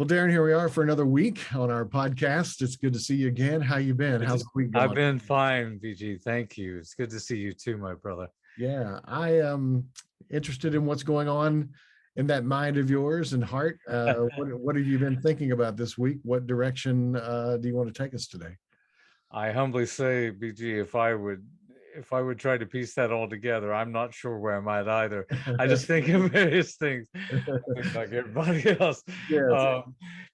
Well, Deron, here we are for another week on our podcast. It's good to see you again. How you been? How's the week going? I've been fine, BG. Thank you. It's good to see you too, my brother. Yeah, I am interested in what's going on in that mind of yours and heart. What have you been thinking about this week? What direction do you want to take us today? I humbly say, BG, if I would try to piece that all together, I'm not sure where I'm at either. I just think of various things. I think like everybody else. Yes.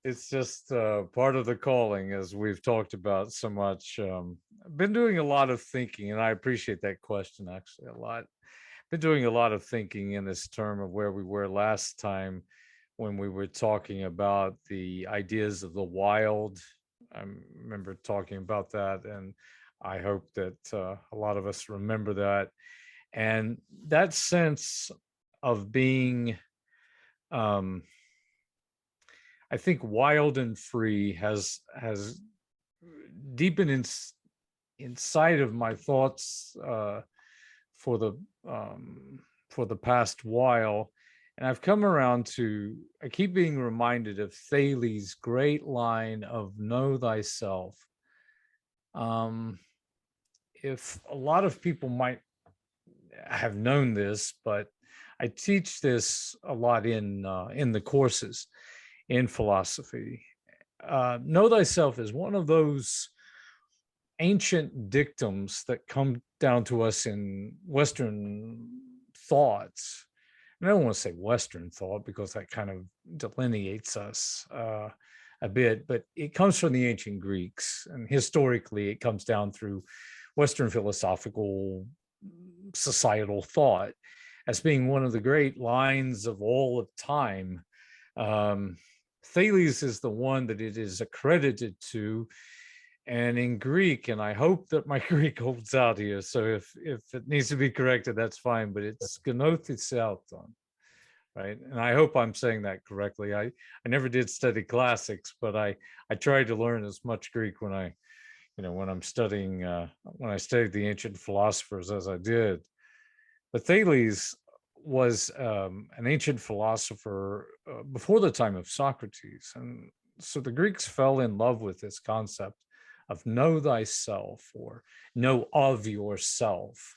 It's just part of the calling, as we've talked about so much. I've been doing a lot of thinking, and I appreciate that question actually a lot. Been doing a lot of thinking in this term of where we were last time when we were talking about the ideas of the wild. I remember talking about that, and I hope that a lot of us remember that. And that sense of being, I think, wild and free has deepened inside of my thoughts for the past while. And I've come around to, I keep being reminded of Thales's great line of know thyself. If a lot of people might have known this, but I teach this a lot in the courses in philosophy. Know thyself is one of those ancient dictums that come down to us in Western thoughts. And I don't want to say Western thought because that kind of delineates us a bit, but it comes from the ancient Greeks. And historically, it comes down through Western philosophical societal thought as being one of the great lines of all of time. Thales is the one that it is accredited to. And in Greek, and I hope that my Greek holds out here, so if it needs to be corrected, that's fine, but it's Thyself, right? And I hope I'm saying that correctly. I never did study classics, but I tried to learn as much Greek when I'm studying, when I studied the ancient philosophers as I did. But Thales was an ancient philosopher before the time of Socrates. And so the Greeks fell in love with this concept of know thyself or know of yourself.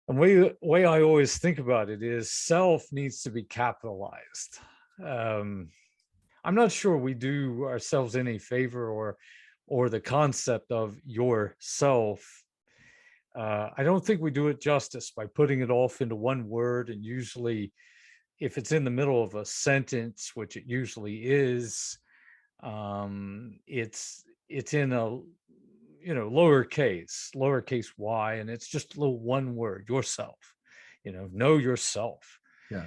And the way I always think about it is self needs to be capitalized. I'm not sure we do ourselves any favor or the concept of yourself. I don't think we do it justice by putting it off into one word, and usually if it's in the middle of a sentence, which it usually is, it's in a lowercase y, and it's just a little one word, yourself. Know yourself. Yeah.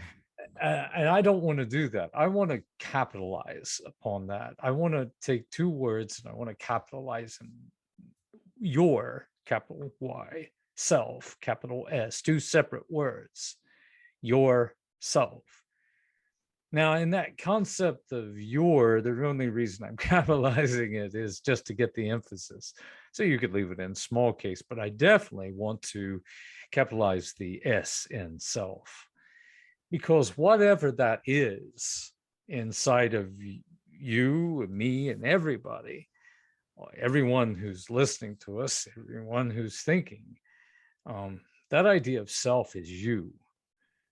And I don't want to do that. I want to capitalize upon that. I want to take two words and I want to capitalize in your, capital Y, self, capital S, two separate words, yourself. Now, in that concept of your, the only reason I'm capitalizing it is just to get the emphasis. So you could leave it in small case, but I definitely want to capitalize the S in self. Because whatever that is inside of you, me, and everybody, everyone who's listening to us, everyone who's thinking, that idea of self is you.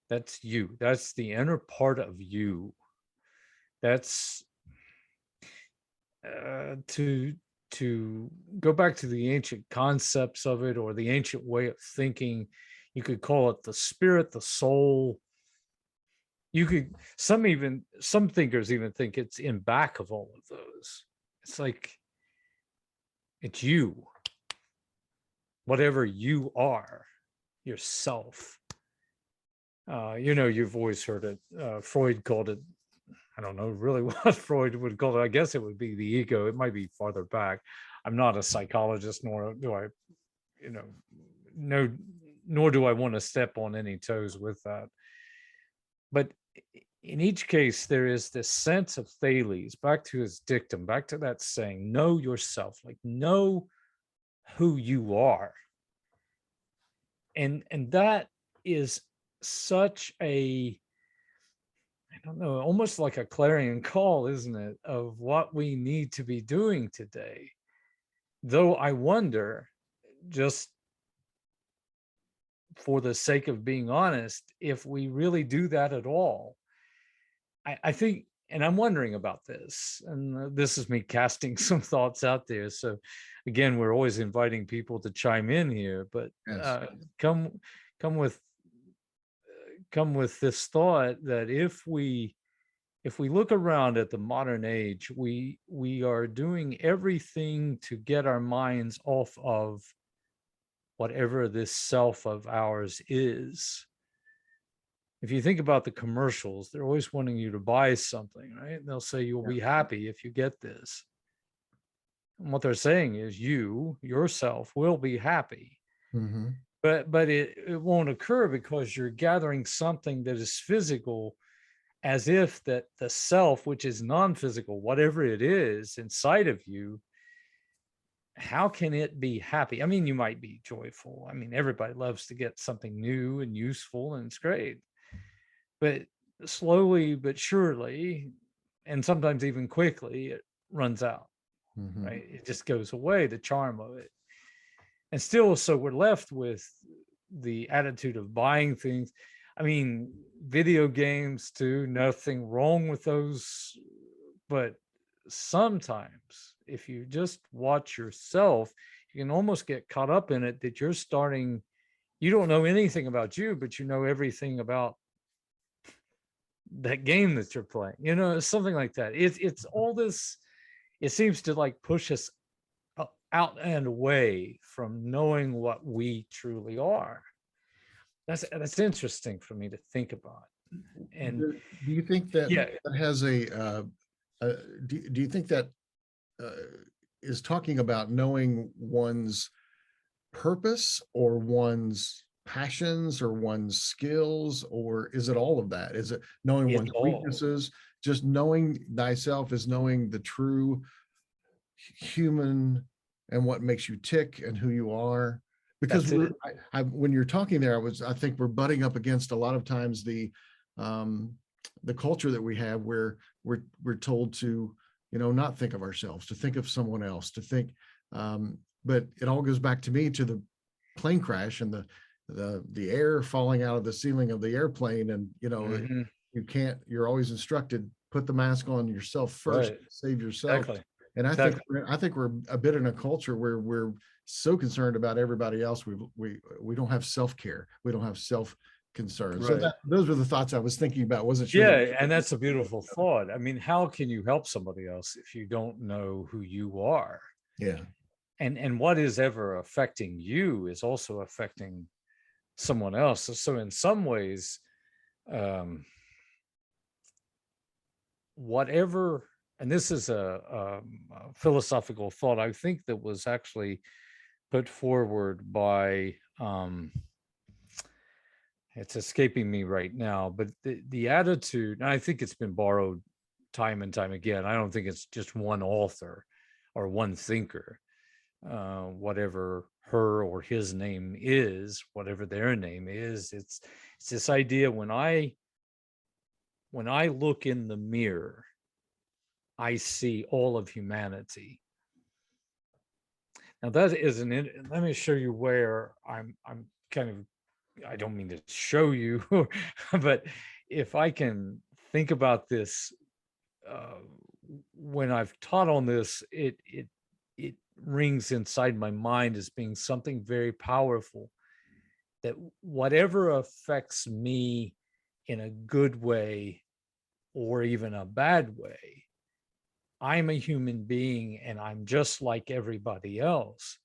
That's you. That's the inner part of you. That's to go back to the ancient concepts of it, or the ancient way of thinking. You could call it the spirit, the soul. Some thinkers even think it's in back of all of those. It's like it's you. Whatever you are, yourself. You've always heard it. Freud called it, I don't know really what Freud would call it. I guess it would be the ego. It might be farther back. I'm not a psychologist, nor do I, nor do I want to step on any toes with that. But in each case, there is this sense of Thales, back to his dictum, back to that saying, know yourself, like know who you are. And that is such a I don't know, almost like a clarion call, isn't it, of what we need to be doing today. Though I wonder, just for the sake of being honest, if we really do that at all. I think, and I'm wondering about this, and this is me casting some thoughts out there. So again, we're always inviting people to chime in here, but Yes. come come with come with this thought that if we look around at the modern age, we are doing everything to get our minds off of whatever this self of ours is. If you think about the commercials, they're always wanting you to buy something, right? And they'll say you'll be happy if you get this. And what they're saying is yourself will be happy. Mm-hmm. But it won't occur because you're gathering something that is physical, as if that the self, which is non-physical, whatever it is inside of you, how can it be happy? I mean, you might be joyful. I mean, everybody loves to get something new and useful, and it's great. But slowly but surely, and sometimes even quickly, it runs out, Mm-hmm. right? It just goes away, the charm of it. And still, so we're left with the attitude of buying things. I mean, video games too, nothing wrong with those. But sometimes if you just watch yourself, you can almost get caught up in it that you don't know anything about you, but you know everything about that game that you're playing, something like that. It's all this, it seems to like push us out and away from knowing what we truly are. That's interesting for me to think about. And Do you think that yeah, that has do you think that uh, is talking about knowing one's purpose or one's passions or one's skills, or is it all of that? Is it knowing it's one's all weaknesses? Just knowing thyself is knowing the true human and what makes you tick and who you are. Because that's it. when you're talking there, I think we're butting up against a lot of times the culture that we have where we're told to, not think of ourselves, to think of someone else, to think, but it all goes back to me to the plane crash and the air falling out of the ceiling of the airplane. And, Mm-hmm. you're always instructed, put the mask on yourself first, Right. save yourself. Exactly. And Exactly. I think we're a bit in a culture where we're so concerned about everybody else. We don't have self-care. We don't have self-concern. So Right. those were the thoughts I was thinking about. Wasn't sure Yeah, that. and that's a beautiful thought. I mean, how can you help somebody else if you don't know who you are? Yeah. And what is ever affecting you is also affecting someone else. So in some ways, um, whatever, and this is a philosophical thought, I think, that was actually put forward by it's escaping me right now, but the attitude, and I think it's been borrowed time and time again. I don't think it's just one author or one thinker, whatever her or his name is, whatever their name is. It's this idea: when I look in the mirror, I see all of humanity. Now that is let me show you where I'm kind of, I don't mean to show you, but if I can think about this, uh, when I've taught on this, it rings inside my mind as being something very powerful. That whatever affects me in a good way or even a bad way, I'm a human being and I'm just like everybody else.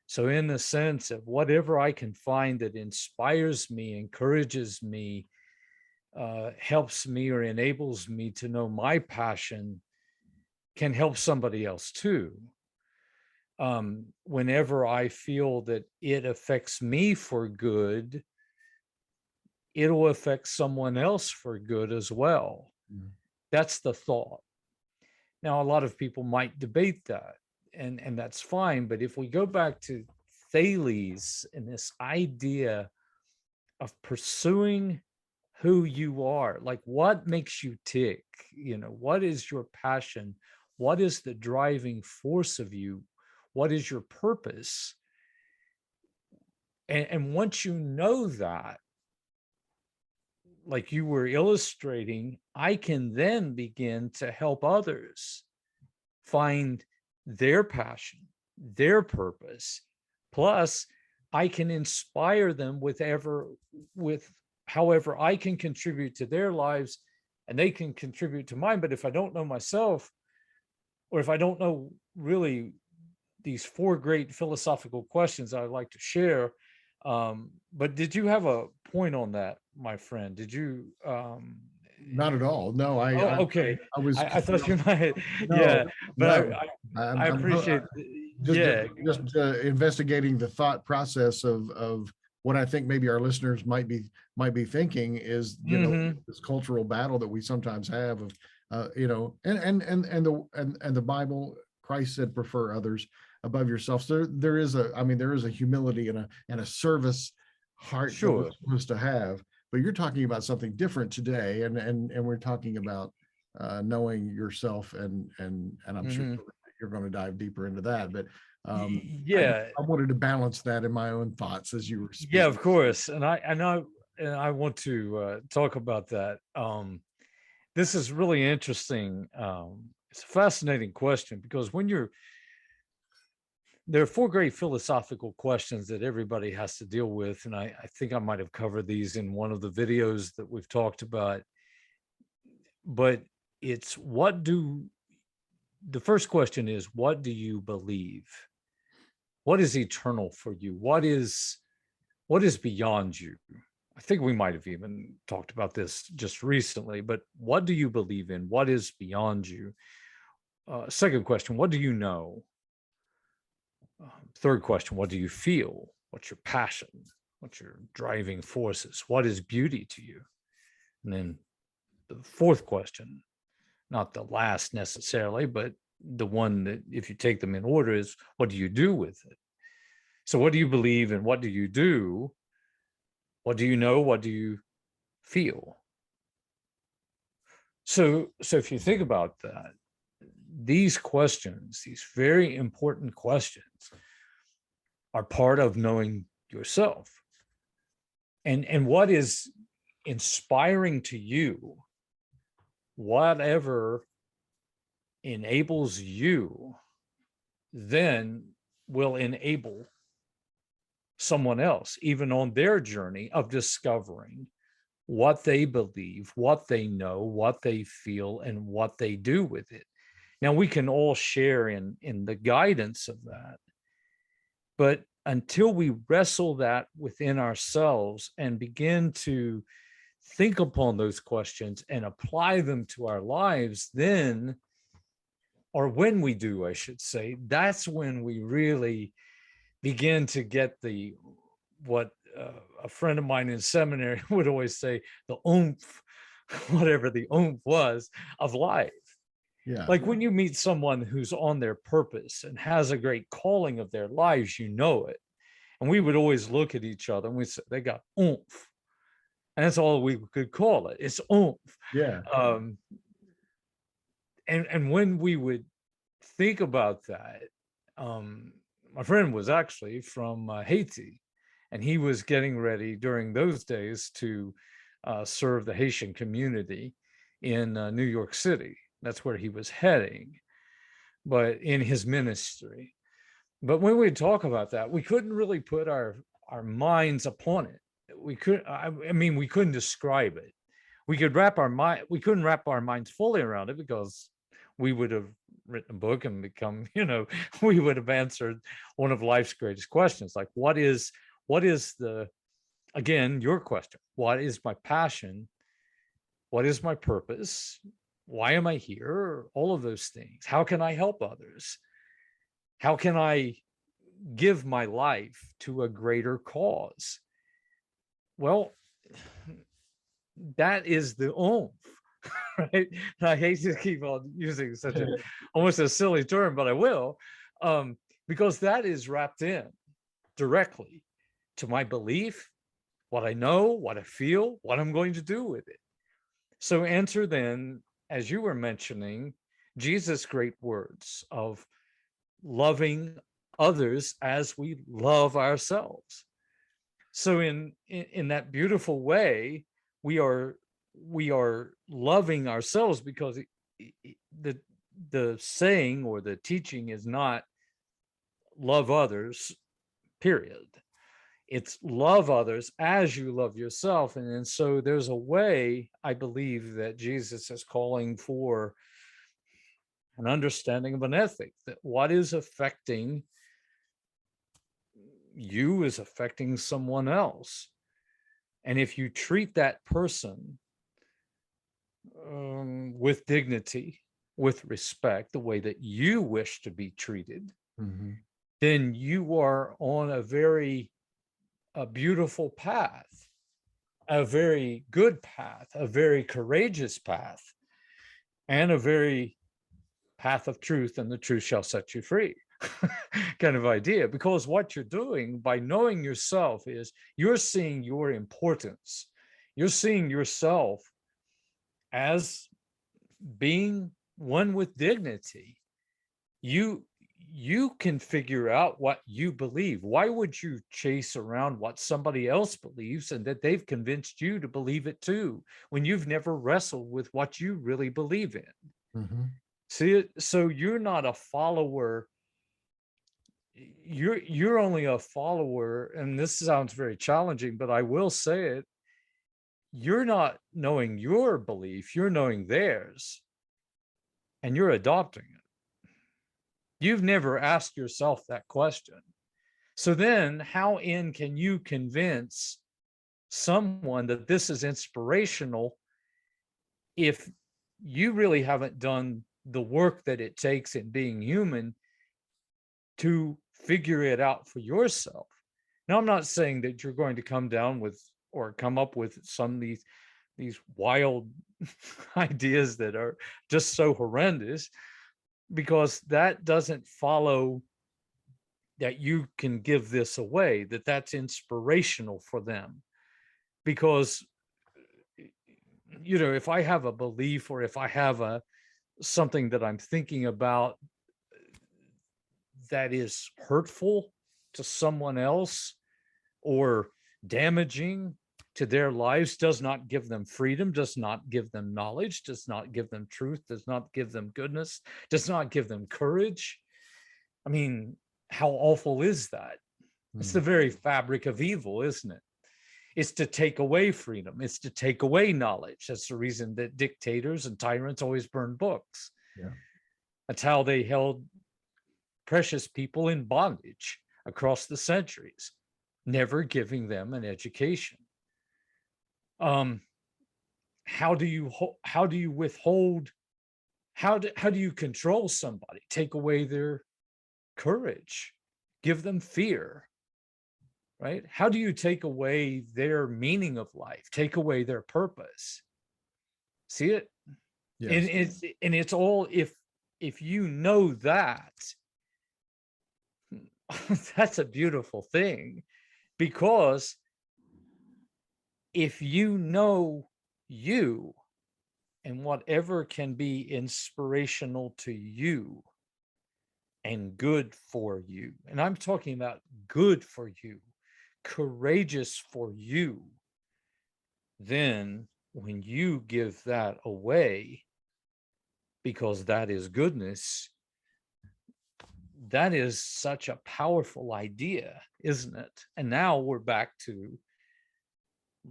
So in the sense of whatever I can find that inspires me, encourages me, helps me or enables me to know my passion, can help somebody else too. Whenever I feel that it affects me for good, it'll affect someone else for good as well. Mm. That's the thought. Now, a lot of people might debate that, and that's fine. But if we go back to Thales and this idea of pursuing who you are, like what makes you tick, what is your passion, what is the driving force of you, what is your purpose. And once you know that, like you were illustrating, I can then begin to help others find their passion, their purpose. Plus, I can inspire them with however I can contribute to their lives, and they can contribute to mine. But if I don't know myself, or if I don't know really these 4 great philosophical questions I'd like to share. But did you have a point on that, my friend? Did you? Not at all. No, Okay. I was. I thought you might. No, Yeah, but no. I appreciate. Just Yeah. just investigating the thought process of what I think maybe our listeners might be thinking is, this cultural battle that we sometimes have of, and the Bible, Christ said, prefer others above yourself. So there is a humility and a service heart that we're supposed to have. But you're talking about something different today, and we're talking about knowing yourself, and I'm sure you're going to dive deeper into that. But yeah, I wanted to balance that in my own thoughts as you were speaking. yeah, of course, and I want to talk about that. This is really interesting. It's a fascinating question, because there are 4 great philosophical questions that everybody has to deal with. And I think I might have covered these in one of the videos that we've talked about. But it's the first question is, what do you believe? What is eternal for you? What is beyond you? I think we might have even talked about this just recently, but what do you believe in? What is beyond you? Second question, what do you know? Third question, what do you feel? What's your passion? What's your driving forces? What is beauty to you? And then the fourth question, not the last necessarily, but the one that, if you take them in order, is what do you do with it? So what do you believe and what do you do? What do you know? What do you feel? So if you think about that, these questions, these very important questions, are part of knowing yourself. And what is inspiring to you, whatever enables you, then will enable someone else, even on their journey of discovering what they believe, what they know, what they feel, and what they do with it. Now, we can all share in the guidance of that, but until we wrestle that within ourselves and begin to think upon those questions and apply them to our lives, then, or when we do, I should say, that's when we really begin to get what a friend of mine in seminary would always say, the oomph, whatever the oomph was, of life. Yeah. Like when you meet someone who's on their purpose and has a great calling of their lives, you know it. And we would always look at each other and we'd say, they got oomph. And that's all we could call it. It's oomph. Yeah. And when we would think about that, my friend was actually from Haiti, and he was getting ready during those days to serve the Haitian community in New York City. That's where he was heading, but in his ministry. But when we talk about that, we couldn't really put our minds upon it. We couldn't describe it. We couldn't wrap our minds fully around it, because we would have written a book and become, we would have answered one of life's greatest questions, like what is again, your question, what is my passion? What is my purpose? Why am I here? All of those things. How can I help others? How can I give my life to a greater cause? Well, that is the oomph, right? And I hate to keep on using such almost a silly term, but I will, because that is wrapped in directly to my belief, what I know, what I feel, what I'm going to do with it. So enter then, as you were mentioning, Jesus' great words of loving others as we love ourselves. So in that beautiful way, we are loving ourselves, because the saying or the teaching is not love others, period. It's love others as you love yourself. And so there's a way, I believe, that Jesus is calling for an understanding of an ethic, that what is affecting you is affecting someone else. And if you treat that person with dignity, with respect, the way that you wish to be treated, then you are on a beautiful path, a very good path, a very courageous path, and a very path of truth, and the truth shall set you free kind of idea. Because what you're doing by knowing yourself is you're seeing your importance. You're seeing yourself as being one with dignity. You can figure out what you believe. Why would you chase around what somebody else believes and that they've convinced you to believe it too, when you've never wrestled with what you really believe in? See, so you're not a follower. You're only a follower, and this sounds very challenging, but I will say it. You're not knowing your belief, you're knowing theirs, and you're adopting it. You've never asked yourself that question. So then how can you convince someone that this is inspirational if you really haven't done the work that it takes in being human to figure it out for yourself? Now, I'm not saying that you're going to come down with or come up with some of these wild ideas that are just so horrendous, because that doesn't follow that you can give this away, that that's inspirational for them. Because, if I have a belief, or if I have something that I'm thinking about that is hurtful to someone else or damaging to their lives, does not give them freedom, does not give them knowledge, does not give them truth, does not give them goodness, does not give them courage. I mean, how awful is that? It's the very fabric of evil, isn't it? It's to take away freedom. It's to take away knowledge. That's the reason that dictators and tyrants always burn books. Yeah. That's how they held precious people in bondage across the centuries, never giving them an education. How do you withhold? How do you control somebody? Take away their courage, give them fear, right? How do you take away their meaning of life? Take away their purpose. See it? Yes. And it's all, if you know that, that's a beautiful thing, because if you know you and whatever can be inspirational to you and good for you, and I'm talking about good for you, courageous for you, then when you give that away, because that is goodness, that is such a powerful idea, isn't it? And now we're back to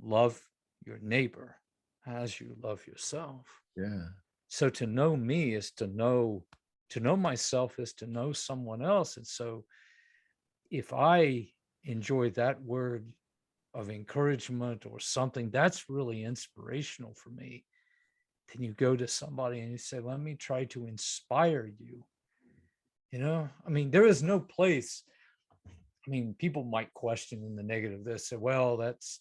love your neighbor as you love yourself. Yeah. So to know me is to know myself is to know someone else. And so if I enjoy that word of encouragement or something that's really inspirational for me, then you go to somebody and you say, let me try to inspire you. I mean, there is no place. I mean, people might question in the negative this, say, well, that's,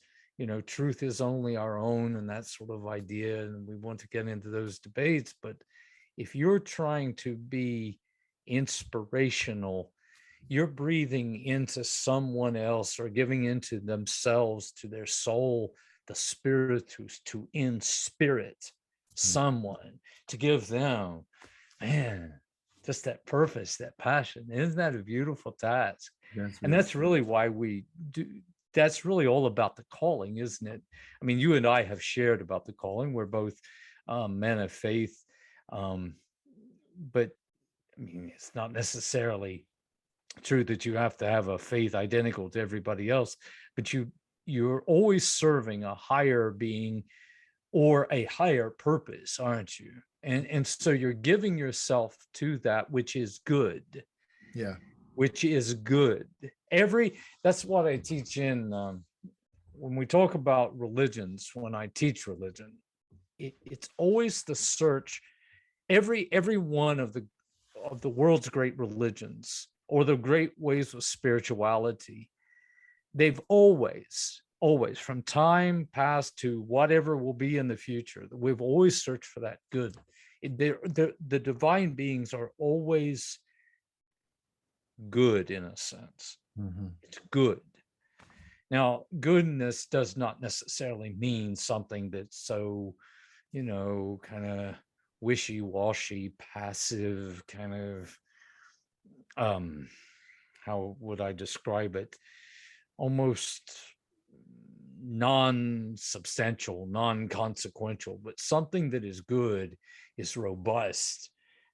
truth is only our own, and that sort of idea. And we want to get into those debates. But if you're trying to be inspirational you're breathing into someone else or giving into themselves, to their soul, the spiritus, to inspirit someone, to give them, man, just that purpose, that passion. Isn't that a beautiful task? That's And that's really why we do. That's really all about the calling, isn't it? I mean, you and I have shared about the calling. We're both men of faith, but I mean, it's not necessarily true that you have to have a faith identical to everybody else, but you're always serving a higher being or a higher purpose, aren't you? And so you're giving yourself to that which is good. Yeah. Which is good. That's what I teach in when we talk about religions. When I teach religion, it's always the search. Every one of the world's great religions, or the great ways of spirituality, they've always from time past to whatever will be in the future, we've always searched for that good. The divine beings are always good, in a sense. It's good. Now, goodness does not necessarily mean something that's so, kind of wishy-washy, passive, kind of, how would I describe it? Almost non-substantial, non-consequential, but something that is good, is robust,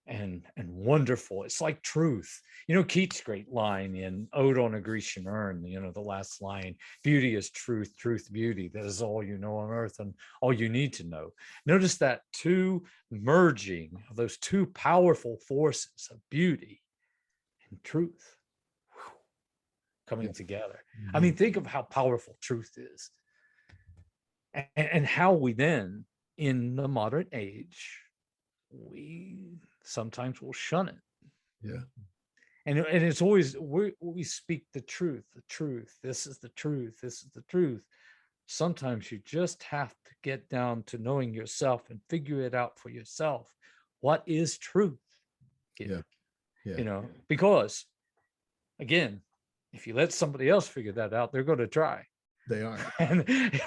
and wonderful. It's like truth. Keats' great line in Ode on a Grecian Urn, the last line, beauty is truth, truth, beauty. That is all you know on earth and all you need to know. Notice that two merging of those two powerful forces of beauty and truth coming together. I mean, think of how powerful truth is, and how we then, in the modern age, we sometimes will shun it. Yeah. And it's always, we speak the truth, this is the truth, this is the truth. Sometimes you just have to get down to knowing yourself and figure it out for yourself. What is truth? Because again, if you let somebody else figure that out, they're going to try. They are.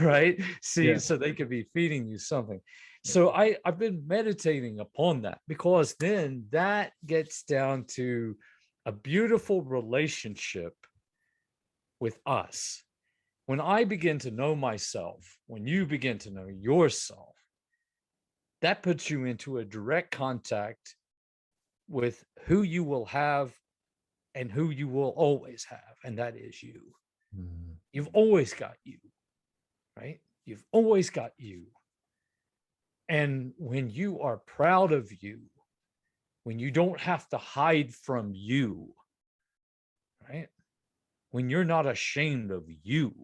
Right? See, so they could be feeding you something. So I've been meditating upon that, because then that gets down to a beautiful relationship with us. When I begin to know myself, when you begin to know yourself, that puts you into a direct contact with who you will have and who you will always have, and that is you. You've always got you, right? You've always got you. And when you are proud of you, when you don't have to hide from you, right? When you're not ashamed of you,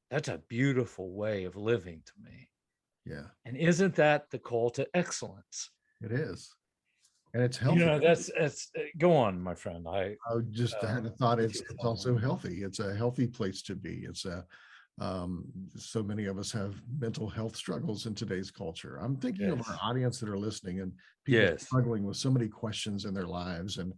that's a beautiful way of living to me. Yeah. And isn't that the call to excellence? It is. And it's healthy. That's go on, my friend. I just had a thought. It's also healthy. It's a healthy place to be. It's so many of us have mental health struggles in today's culture. I'm thinking of our audience that are listening, and people struggling with so many questions in their lives and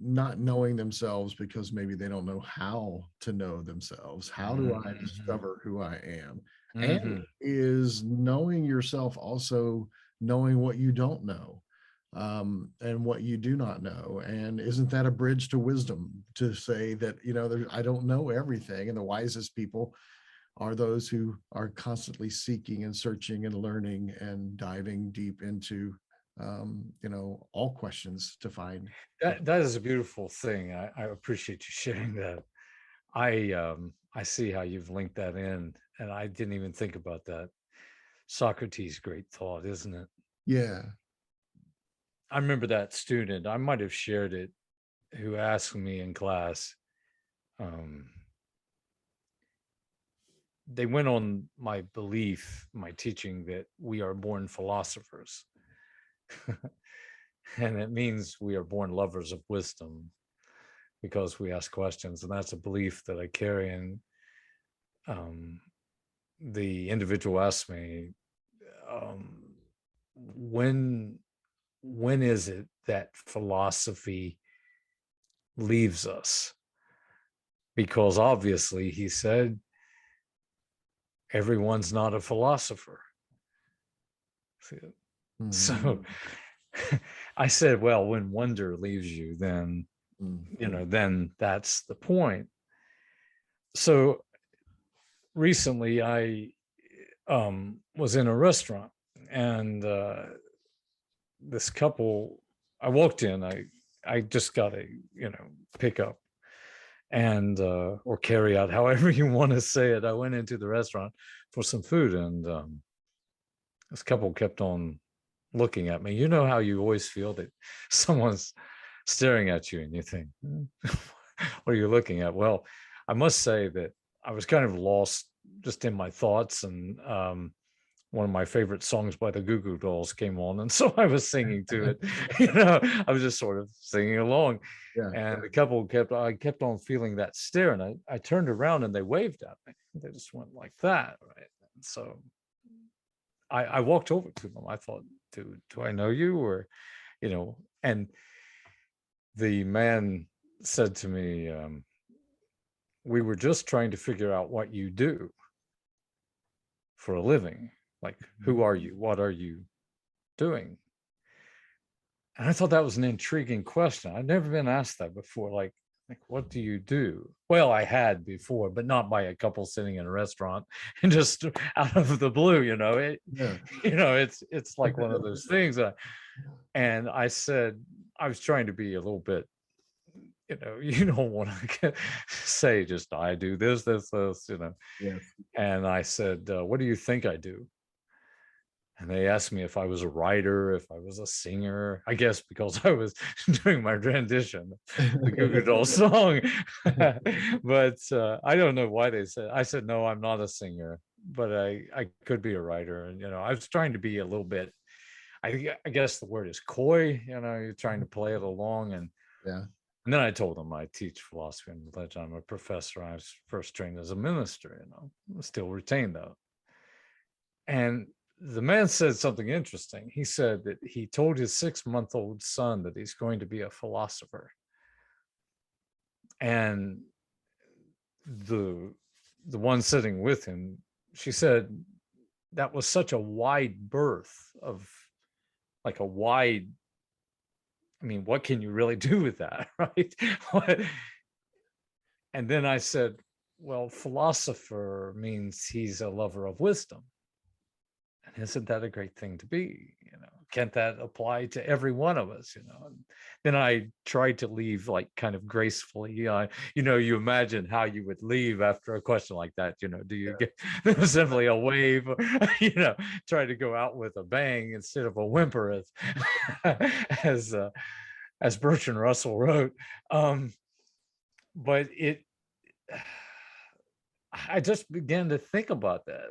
not knowing themselves because maybe they don't know how to know themselves. How do I discover who I am? And is knowing yourself also knowing what you don't know, and what you do not know? And isn't that a bridge to wisdom, to say that, I don't know everything, and the wisest people are those who are constantly seeking and searching and learning and diving deep into all questions to find. That is a beautiful thing. I appreciate you sharing that. I see how you've linked that in, and I didn't even think about that. Socrates' great thought, isn't it? Yeah. I remember that student, I might have shared it, who asked me in class, they went on my belief, my teaching, that we are born philosophers. And it means we are born lovers of wisdom because we ask questions. And that's a belief that I carry. And the individual asked me, when is it that philosophy leaves us, because obviously, he said, everyone's not a philosopher. So I said, well, when wonder leaves you, then, then that's the point. So recently I was in a restaurant, and this couple, I walked in, I just got a, pickup and or carry out, however you want to say it. I went into the restaurant for some food, and this couple kept on looking at me. You know how you always feel that someone's staring at you and you think, what are you looking at? Well, I must say that I was kind of lost just in my thoughts, and one of my favorite songs by the Goo Goo Dolls came on, and so I was singing to it. I was just sort of singing along. Yeah. And the couple I kept on feeling that stare, and I turned around and they waved at me. They just went like that, right? And so I walked over to them. I thought, do I know you? Or, and the man said to me, we were just trying to figure out what you do for a living. Like, who are you? What are you doing? And I thought that was an intriguing question. I'd never been asked that before. Like, what do you do? Well, I had before, but not by a couple sitting in a restaurant and just out of the blue, it's like one of those things. And I said, I was trying to be a little bit, you don't want to say just, I do this, Yes. And I said, what do you think I do? And they asked me if I was a writer, if I was a singer, I guess because I was doing my rendition, the Goo Goo Dolls song. But I don't know why they said, I said, no, I'm not a singer, but I could be a writer. And, I was trying to be a little bit, I guess the word is coy, you're trying to play it along. And yeah. And then I told them I teach philosophy and religion. I'm a professor. I was first trained as a minister, still retained though. And the man said something interesting. He said that he told his 6-month-old son that he's going to be a philosopher. And the one sitting with him, she said, that was such a wide berth of, like a wide, I mean, what can you really do with that, right? And then I said, well, philosopher means he's a lover of wisdom. And isn't that a great thing to be? Can't that apply to every one of us? And then I tried to leave, like, kind of gracefully. You imagine how you would leave after a question like that. Do you get simply a wave, or, try to go out with a bang instead of a whimper, as Bertrand Russell wrote. But I just began to think about that.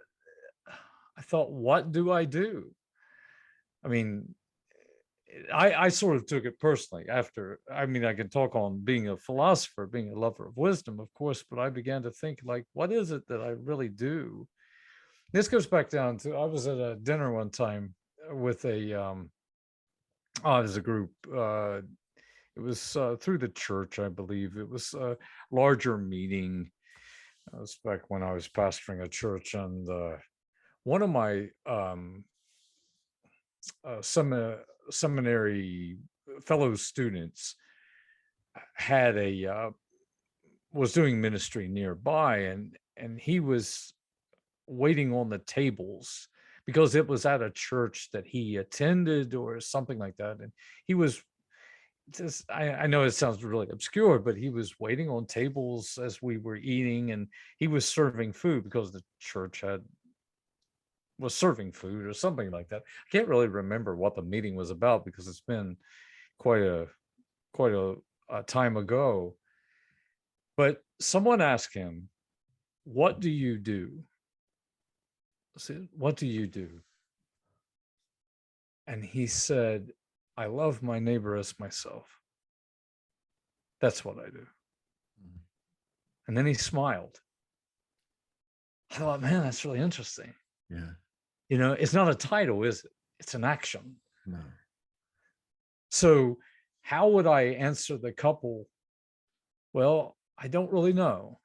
I thought, what do I do? I mean, I sort of took it personally after, I can talk on being a philosopher, being a lover of wisdom, of course, but I began to think, like, what is it that I really do? This goes back down to, I was at a dinner one time with as a group. It was through the church, I believe. It was a larger meeting. It was back when I was pastoring a church, and one of my seminary fellow students had was doing ministry nearby, and he was waiting on the tables because it was at a church that he attended or something like that, and he was just, I know it sounds really obscure, but he was waiting on tables as we were eating, and he was serving food because the church was serving food or something like that. I can't really remember what the meeting was about because it's been quite a time ago. But someone asked him, what do you do? I said, what do you do? And he said, I love my neighbor as myself. That's what I do. And then he smiled. I thought, man, that's really interesting. Yeah. It's not a title, is it? It's an action. No. So how would I answer the couple Well, I don't really know.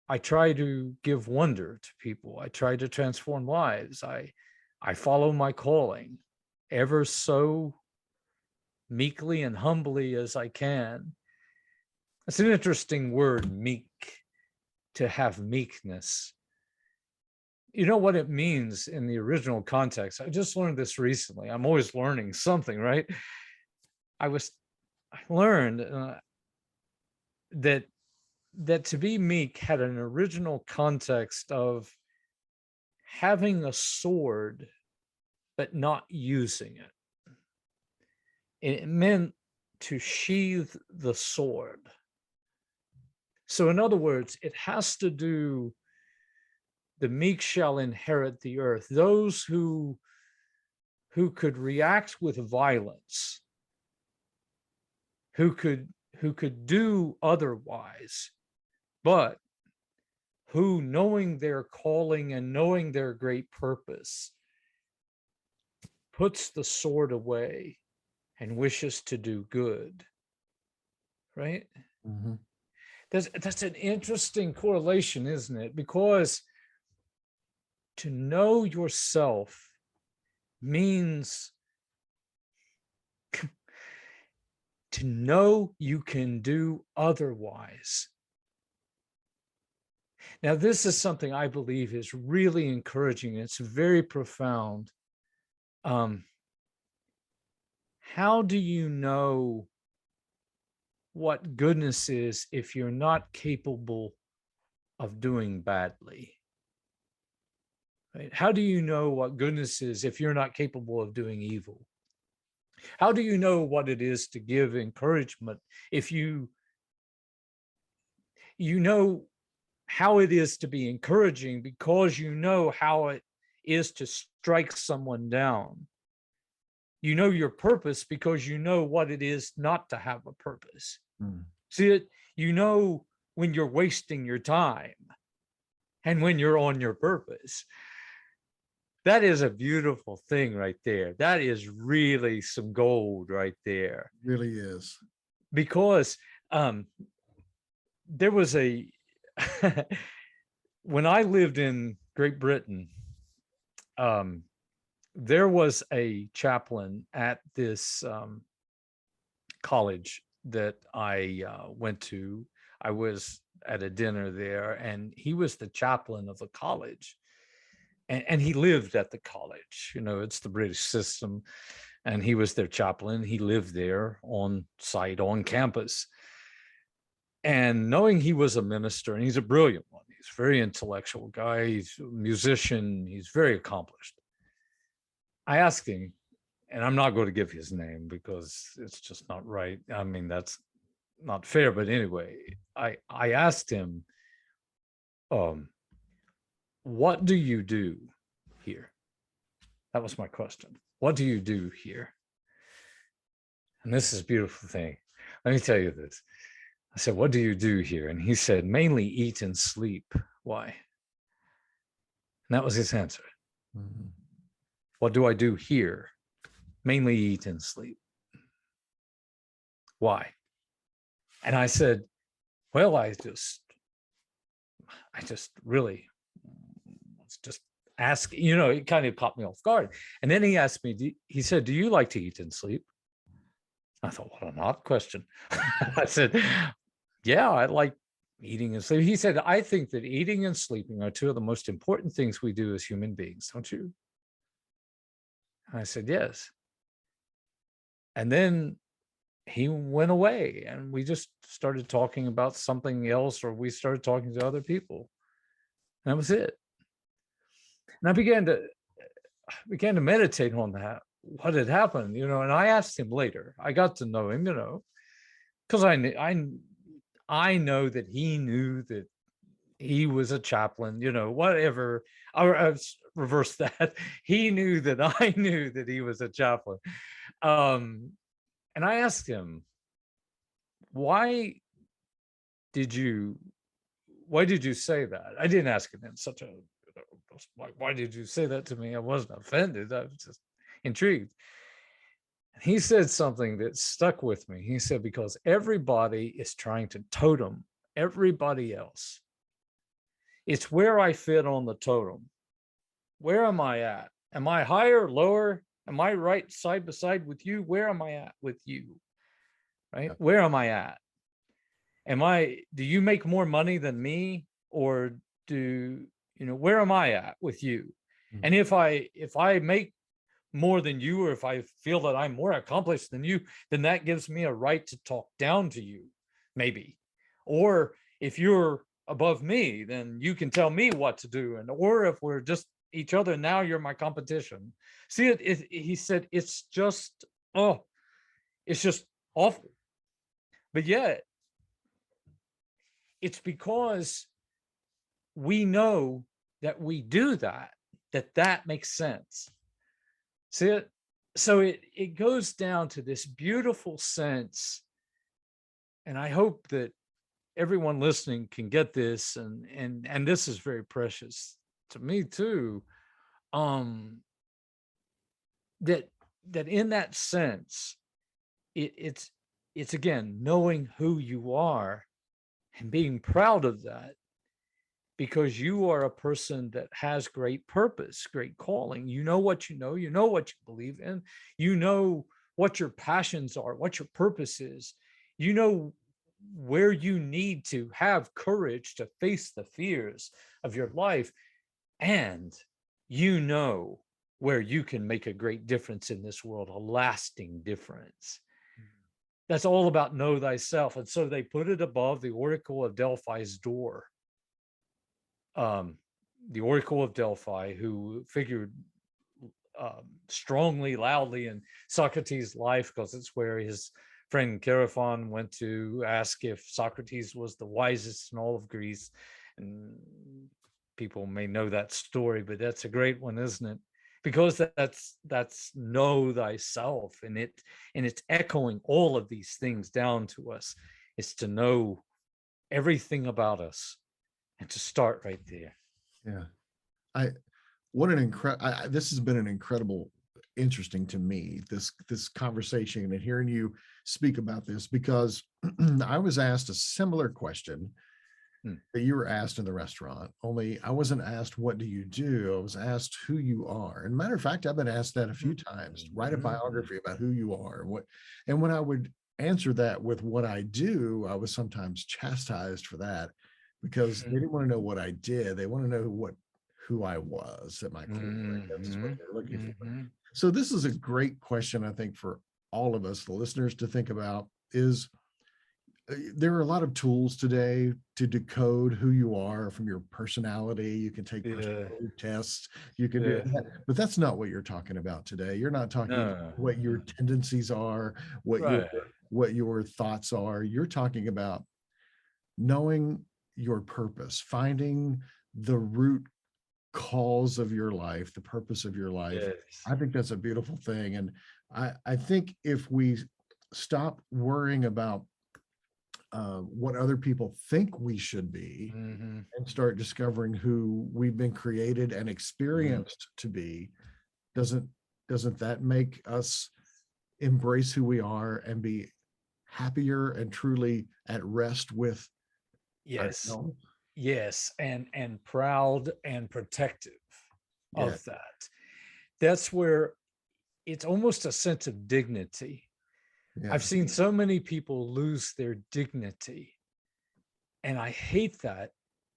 I try to give wonder to people. I try to transform lives. I follow my calling ever so meekly and humbly as I can. It's an interesting word, meek, to have meekness. You know what it means in the original context? I just learned this recently. I'm always learning something, right? I learned that to be meek had an original context of having a sword but not using it. It meant to sheathe the sword. So in other words, it has to do, the meek shall inherit the earth. Those who could react with violence, who could do otherwise, but who, knowing their calling and knowing their great purpose, puts the sword away and wishes to do good, right? Mm-hmm. That's an interesting correlation, isn't it? Because to know yourself means to know you can do otherwise. Now, this is something I believe is really encouraging. It's very profound. How do you know what goodness is if you're not capable of doing badly? Right? How do you know what goodness is if you're not capable of doing evil? How do you know what it is to give encouragement if you know how it is to be encouraging because you know how it is to strike someone down? You know your purpose because you know what it is not to have a purpose. See it? You know when you're wasting your time and when you're on your purpose. That is a beautiful thing right there. That is really some gold right there. It really is. Because there was when I lived in Great Britain, there was a chaplain at this college that I went to. I was at a dinner there, and he was the chaplain of the college. And he lived at the college. You know, it's the British system. And he was their chaplain. He lived there on site, on campus. And knowing he was a minister, and he's a brilliant one, he's a very intellectual guy, he's a musician, he's very accomplished. I asked him, and I'm not going to give his name because it's just not right. I mean, that's not fair. But anyway, I asked him, what do you do here? That was my question. What do you do here? And this is a beautiful thing. Let me tell you this. I said, what do you do here? And he said, mainly eat and sleep. Why? And that was his answer. Mm-hmm. What do I do here? Mainly eat and sleep. Why? And I said, well, I just really was just asking, you know, it kind of caught me off guard. And then he asked me, he said, do you like to eat and sleep? I thought, what an odd question. I said, yeah, I like eating and sleeping. He said, I think that eating and sleeping are two of the most important things we do as human beings, don't you? I said, yes. And then he went away and we just started talking about something else, or we started talking to other people. And that was it. And I began to meditate on that, what had happened, you know, and I asked him later. I got to know him, you know, because I know that he knew that he was a chaplain, you know, whatever. I reverse that. He knew that I knew that he was a chaplain. And I asked him, why did you say that? I didn't ask him in such a, why did you say that to me? I wasn't offended. I was just intrigued. And he said something that stuck with me. He said, because everybody is trying to totem everybody else. It's where I fit on the totem. Where am I at? Am I higher, lower? Am I right side by side with you? Where am I at with you? Right? Where am I at? Do you make more money than me? Or where am I at with you? Mm-hmm. And if I make more than you, or if I feel that I'm more accomplished than you, then that gives me a right to talk down to you, maybe. Or if you're above me, then you can tell me what to do. Or if we're just each other, now you're my competition. See, he said, it's just awful. But yet, it's because we know that we do that makes sense. See it? So it goes down to this beautiful sense. And I hope that everyone listening can get this, and this is very precious to me too. That in that sense, it's again knowing who you are and being proud of that, because you are a person that has great purpose, great calling. You know what you know what you believe in, you know what your passions are, what your purpose is, you know where you need to have courage to face the fears of your life, and you know where you can make a great difference in this world, a lasting difference. That's all about know thyself. And so they put it above the Oracle of Delphi's door. The Oracle of Delphi, who figured strongly, loudly in Socrates' life, because it's where his friend Chaerephon went to ask if Socrates was the wisest in all of Greece. And people may know that story, but that's a great one, isn't it? Because that's know thyself, and it's echoing all of these things down to us. It's to know everything about us and to start right there. Yeah. This has been an incredible, interesting to me, this conversation and hearing you speak about this, because I was asked a similar question that you were asked in the restaurant, only I wasn't asked, what do you do? I was asked who you are. And matter of fact, I've been asked that a few times, write a biography about who you are. And when I would answer that with what I do, I was sometimes chastised for that, because they didn't want to know what I did. They want to know who I was at my core. That's what they're looking for. So this is a great question, I think, for all of us, the listeners, to think about. Is there are a lot of tools today to decode who you are from your personality. You can take personality tests, you can do that, but that's not what you're talking about today. You're not talking about what your tendencies are, what your thoughts are. You're talking about knowing your purpose, finding the root cause of your life, the purpose of your life. Yes. I think that's a beautiful thing. And I think if we stop worrying about what other people think we should be, and start discovering who we've been created and experienced to be, doesn't that make us embrace who we are and be happier and truly at rest with ourselves? Yes, and proud and protective of that. That's where it's almost a sense of dignity. I've seen so many people lose their dignity, and I hate that.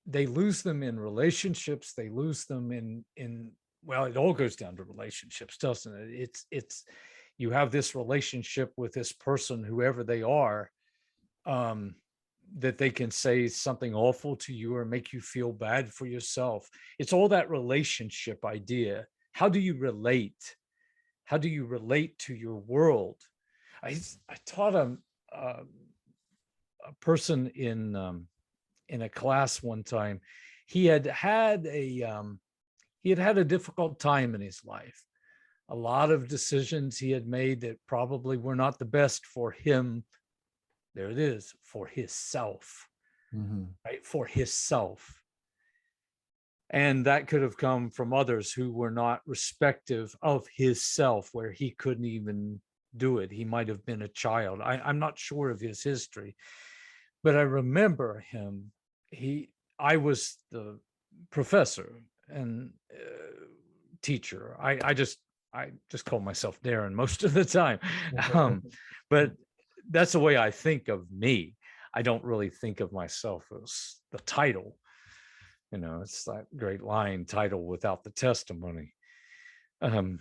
They lose them in relationships. They lose them in well, it all goes down to relationships, doesn't it? It's you have this relationship with this person, whoever they are, that they can say something awful to you or make you feel bad for yourself. It's all that relationship idea. How do you relate? How do you relate to your world? I taught a person in a class one time. He had had a difficult time in his life. A lot of decisions he had made that probably were not the best for him. There it is, for his self, right? For his self. And that could have come from others who were not respective of his self, where he couldn't even do it. He might have been a child. I'm not sure of his history, But I remember him. I was the professor and teacher. I just call myself Deron most of the time. But that's the way I think of me. I don't really think of myself as the title. It's that great line, title without the testimony. And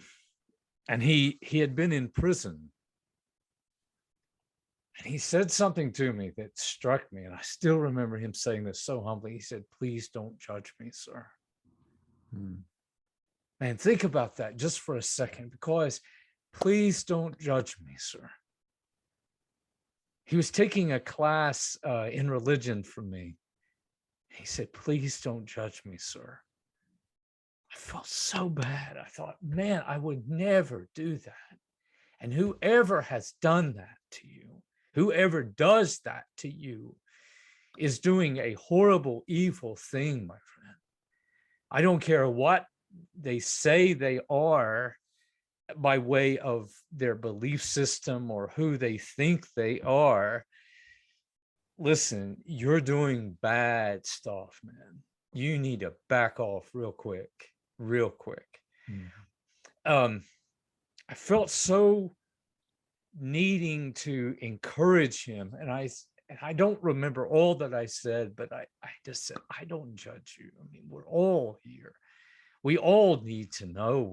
he had been in prison. And he said something to me that struck me. And I still remember him saying this so humbly. He said, "Please don't judge me, sir." Man, think about that just for a second, because please don't judge me, sir. He was taking a class in religion from me. He said, "Please don't judge me, sir." I felt so bad. I thought, man, I would never do that. And whoever has done that to you, whoever does that to you, is doing a horrible, evil thing, my friend. I don't care what they say they are by way of their belief system or who they think they are. Listen, you're doing bad stuff, man. You need to back off real quick. I felt so needing to encourage him, and I don't remember all that I said, but I just said, "I don't judge you. I mean, we're all here. We all need to know.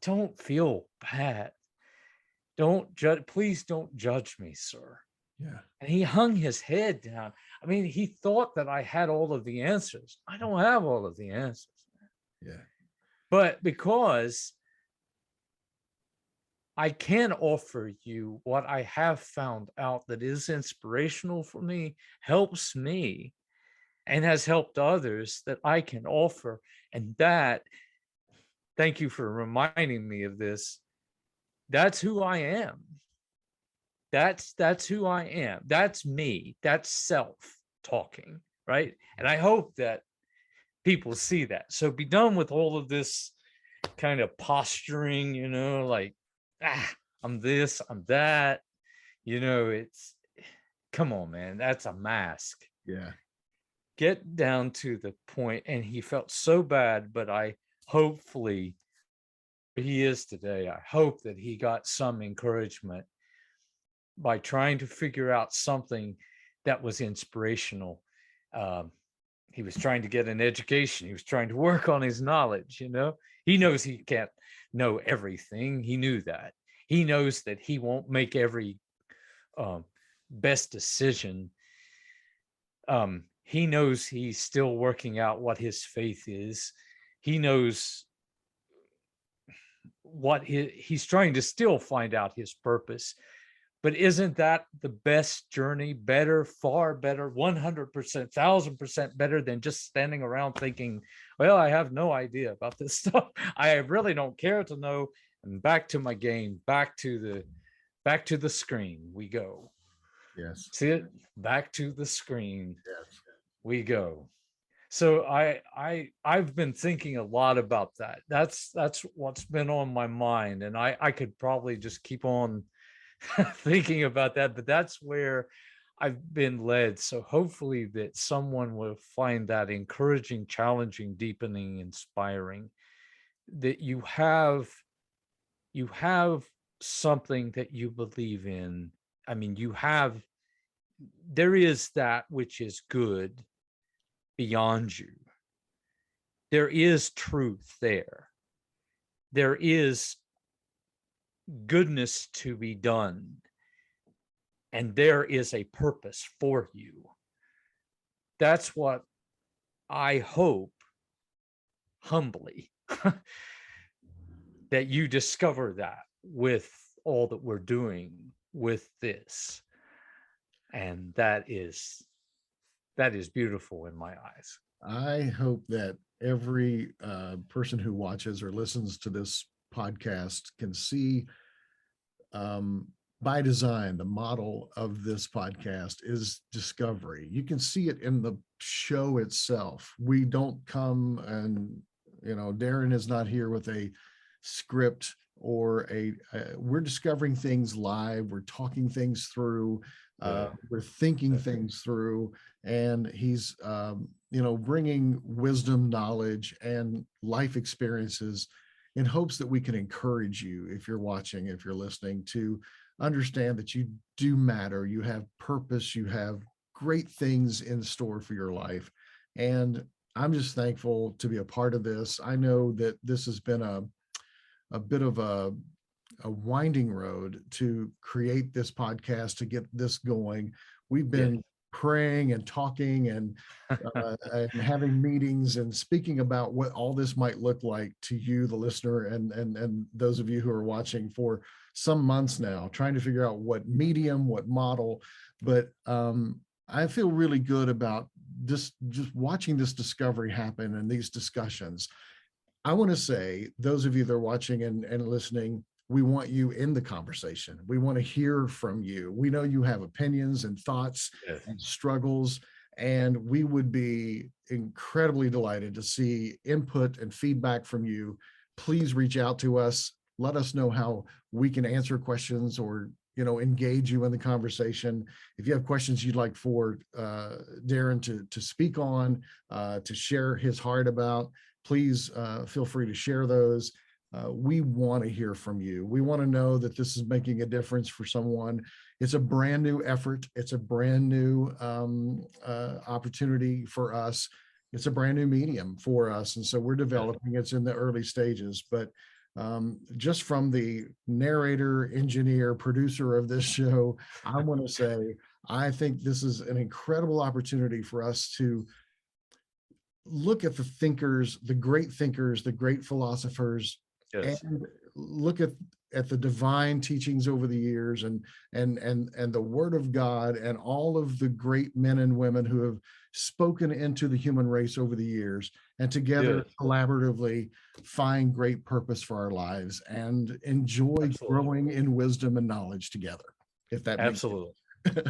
Don't feel bad. Don't judge. Please don't judge me, sir." Yeah. And he hung his head down. I mean, he thought that I had all of the answers. I don't have all of the answers. Yeah. But because I can offer you what I have found out that is inspirational for me, helps me, and has helped others, that I can offer. And that, thank you for reminding me of this, that's who I am. That's who I am. That's me. That's self talking, right? And I hope that people see that. So be done with all of this kind of posturing, like, I'm this, I'm that. It's, come on, man, that's a mask. Yeah. Get down to the point. And he felt so bad, but hopefully he is today. I hope that he got some encouragement by trying to figure out something that was inspirational. He was trying to get an education. He was trying to work on his knowledge. He knows he can't know everything. He knew that. He knows that he won't make every best decision. He knows he's still working out what his faith is. He knows what he's trying to still find out his purpose. But isn't that the best journey? Better, far better, 100%, 1000% better than just standing around thinking, well, I have no idea about this stuff. I really don't care to know. And back to my game, back to the screen we go. Yes. See it? Back to the screen. Yes. We go. So I've been thinking a lot about that. That's what's been on my mind. And I could probably just keep on thinking about that, but that's where I've been led. So hopefully that someone will find that encouraging, challenging, deepening, inspiring, that you have something that you believe in. I mean, there is that which is good beyond you. There is truth there. There is goodness to be done, and there is a purpose for you. That's what I hope, humbly, that you discover that with all that we're doing with this. And that is beautiful in my eyes. I hope that every person who watches or listens to this podcast can see, by design, the model of this podcast is discovery. You can see it in the show itself. We don't come and, Deron is not here with a script or we're discovering things live, we're talking things through, we're thinking things through, and he's bringing wisdom, knowledge, and life experiences in hopes that we can encourage you, if you're watching, if you're listening, to understand that you do matter, you have purpose, you have great things in store for your life. And I'm just thankful to be a part of this. I know that this has been a bit of a winding road to create this podcast, to get this going. We've been praying and talking and having meetings and speaking about what all this might look like to you, the listener, and those of you who are watching, for some months now, trying to figure out what medium, what model. But I feel really good about just watching this discovery happen and these discussions. I want to say, those of you that are watching and listening, we want you in the conversation. We want to hear from you. We know you have opinions and thoughts and struggles, and we would be incredibly delighted to see input and feedback from you. Please reach out to us. Let us know how we can answer questions or engage you in the conversation. If you have questions you'd like for Deron to speak on, to share his heart about, please feel free to share those. We want to hear from you. We want to know that this is making a difference for someone. It's a brand new effort. It's a brand new opportunity for us. It's a brand new medium for us. And so we're developing. It's in the early stages, but just from the narrator, engineer, producer of this show, I want to say, I think this is an incredible opportunity for us to look at the thinkers, the great philosophers, and look at the divine teachings over the years, and the Word of God, and all of the great men and women who have spoken into the human race over the years, and together collaboratively find great purpose for our lives and enjoy growing in wisdom and knowledge together. If that makes sense.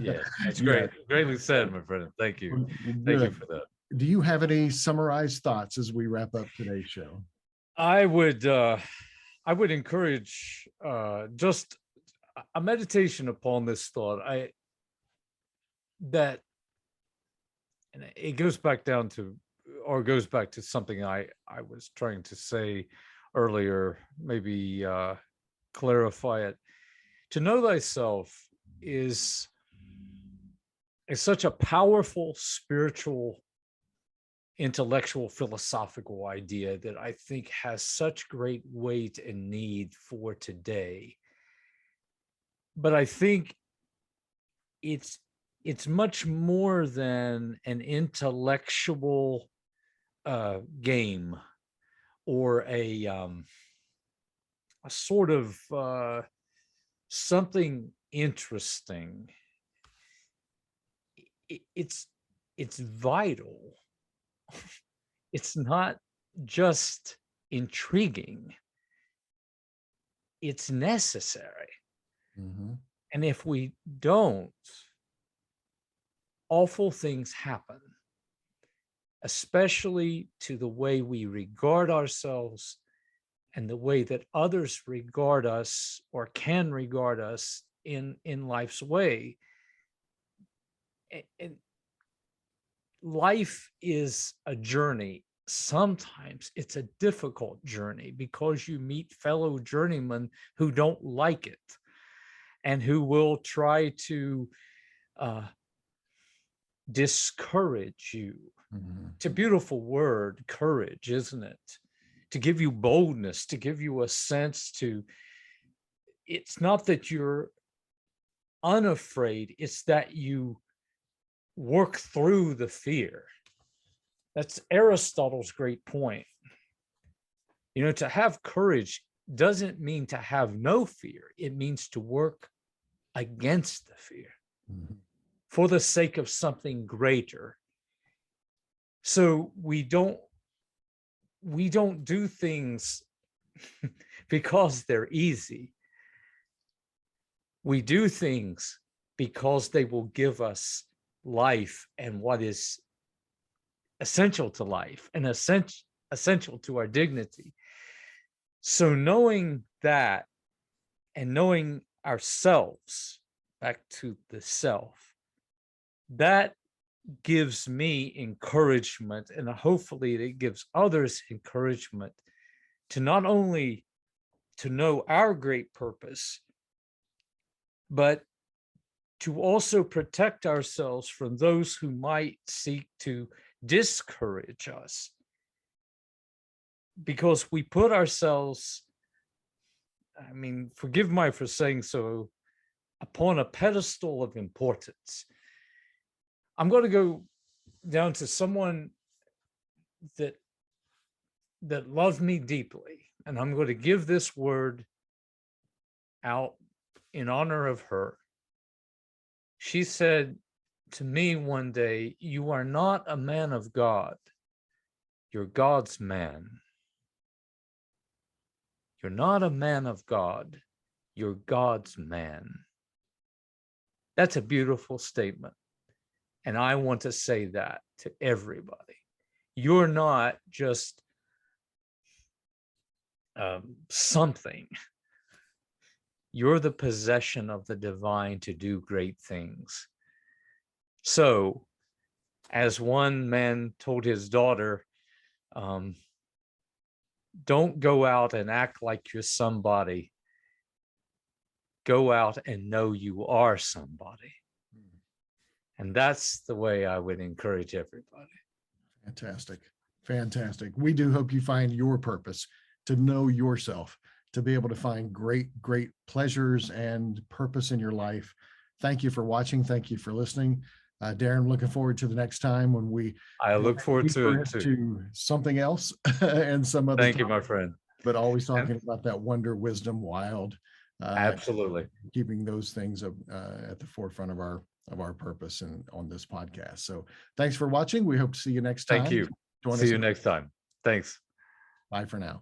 Yeah, that's great. Greatly said, my friend. Thank you. Thank you for that. Do you have any summarized thoughts as we wrap up today's show? I would encourage just a meditation upon this thought. And it goes back to something I was trying to say earlier, maybe clarify it. To know thyself is such a powerful spiritual, intellectual, philosophical idea that I think has such great weight and need for today. But I think it's much more than an intellectual game, or a sort of something interesting. It's vital. It's not just intriguing. It's necessary. Mm-hmm. And if we don't, awful things happen, especially to the way we regard ourselves and the way that others regard us or can regard us in life's way. And life is a journey. Sometimes it's a difficult journey because you meet fellow journeymen who don't like it and who will try to discourage you. Mm-hmm. It's a beautiful word, courage, isn't it? To give you boldness, to give you a sense to, it's not that you're unafraid, it's that you work through the fear. That's Aristotle's great point. To have courage doesn't mean to have no fear. It means to work against the fear, mm-hmm, for the sake of something greater. So we don't do things because they're easy. We do things because they will give us life and what is essential to life and essential to our dignity. So knowing that and knowing ourselves, back to the self, that gives me encouragement, and hopefully it gives others encouragement to not only to know our great purpose, but to also protect ourselves from those who might seek to discourage us, because we put ourselves, I mean, forgive me for saying so, upon a pedestal of importance. I'm going to go down to someone that loved me deeply, and I'm going to give this word out in honor of her. She said to me one day, "You are not a man of God. You're God's man. You're not a man of God. You're God's man." That's a beautiful statement. And I want to say that to everybody. You're not just something. You're the possession of the divine to do great things. So, as one man told his daughter, don't go out and act like you're somebody. Go out and know you are somebody. And that's the way I would encourage everybody. Fantastic. Fantastic. We do hope you find your purpose, to know yourself, to be able to find great pleasures and purpose in your life. Thank you for watching. Thank you for listening. Deron, looking forward to the next time when I look forward to it too. To something else and some other. Thank you, my friend. But always talking about that wonder, wisdom, wild. Absolutely. Keeping those things at the forefront of our purpose and on this podcast. So thanks for watching. We hope to see you next time. Thank you. See you next time. Thanks. Bye for now.